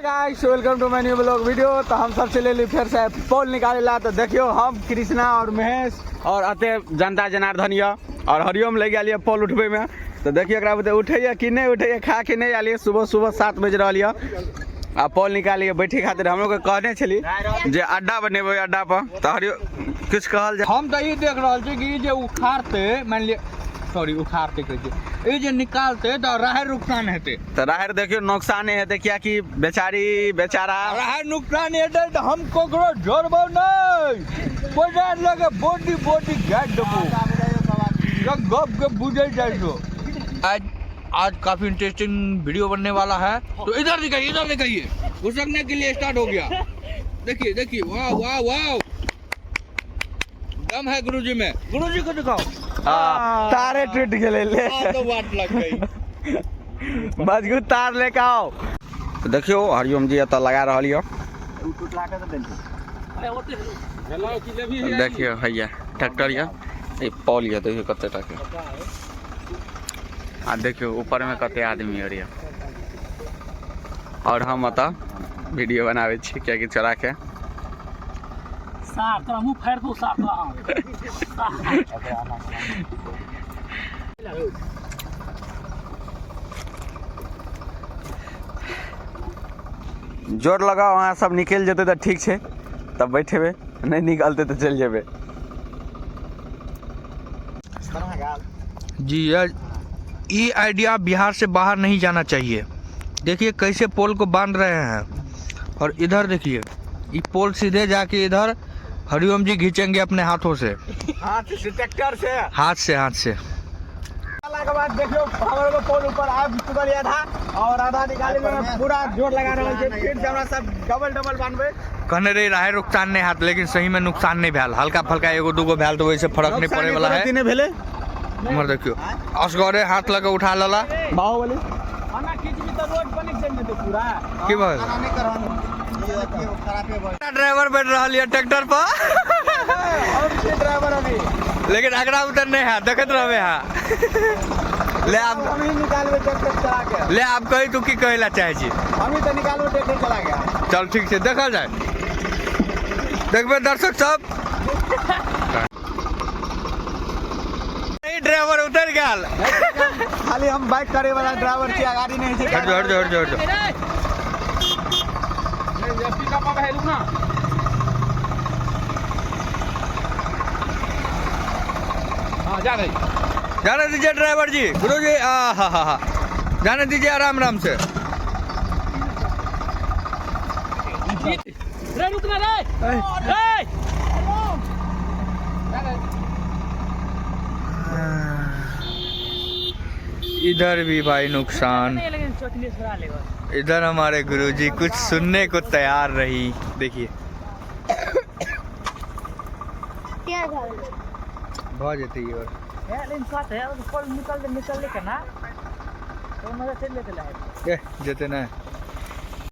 Guys welcome to my new blog video. तो हम सब चले ली फिर से पोल निकाले ला। तो देखियो हम कृष्णा और महेश और अते जनता जनार्दन और हरिओम ले गया पोल उठबे में। तो देखिए उठे कि नहीं उठे, खा के नहीं आलिए। सुबह सुबह 7 बज रहा आ पोल निकालिए बैठे खातिर हम लोग कहने छली जे अड्डा बनेबे अड्डा पर। तो हरिओ कुछ कहल जाए। हम तो ये देख रहा छी कि जे उखाड़ते मान लिया सॉरी उखाड़ते कह जे निकालते तो राहर नुकसान हेते। तो राहर देखियो नुकसान हेते क्या कि बेचारा राहर नुकसान हेते। तो हम कोकरो जोड़बो नहीं बाजार लगे बॉडी गाड़ देबो जब गप के बुझे जाय छो। आज काफी इंटरेस्टिंग वीडियो बनने वाला है। तो इधर दिखाइए घुसकने के लिए स्टार्ट हो गया। देखिए वाह वाह वाह दम है गुरुजी में। गुरुजी को दिखाओ। तारे टूट गए ले तो बात लग गई। मजबूत तार लेके आओ। तो देखियो हरिओम जी एत लगा रहा लियो। देखियो भैया ट्रैक्टर ये पॉल ये देखियो कते टके आ देखियो ऊपर में कते आदमी है और हम अत वीडियो बनावे छी क्या कि चोरा के साफ मुंह फाड़ दो साफ जोर लगाओ वहाँ सब निकल जेते तो ठीक है तब बैठेबे, नहीं निकलते तो चल जेबे। जी ये आइडिया बिहार से बाहर नहीं जाना चाहिए। देखिए कैसे पोल को बांध रहे हैं और इधर देखिए ये पोल सीधे जाके इधर हरिओम जी खींचेंगे अपने हाथों से। हाथ से ट्रैक्टर से हाथ से के बाद देखियो हमारे को पोल ऊपर आ चुकल था और आधा निकाले में पूरा जोर लगा रहा है। फिर से हमरा सब डबल बांधबे कहने रही राहे नुकसान नहीं हाथ, लेकिन सही में नुकसान नहीं भेल। हल्का फल्का एगो दूगो भेल तो वैसे फर्क नहीं पड़े वाला है। तीने भेले उमर देखियो असगरे हाथ लगे उठा लला बाहुबली खाना खींच भी तो रोड बन चल जेते पूरा की बात ड्राइवर बैठ रहा है ट्रैक्टर पर और से ड्राइवर अभी लेकिन अगरा उतर नहीं है देखत रहबे हां ले आप हम ही निकालबे ट्रैक्टर चला के ले आप कही तू की कहला चाहे छी हम ही तो निकालबे ट्रैक्टर चला गया। चल ठीक से देखा जाए देखबे दर्शक सब नहीं ड्राइवर उतर गया खाली हम बाइक करे वाला ड्राइवर छी गाड़ी नहीं छी। हट जो पिकअप में है ना हां जाने दीजिए ड्राइवर जी। गुरु जी हा जाने दीजिए आराम से। रे रुकना रे इधर भी भाई नुकसान। इधर हमारे गुरुजी कुछ सुनने को तैयार रही। देखिए बहुत जाती है निकल के ना तो मजा चल लेते जते ना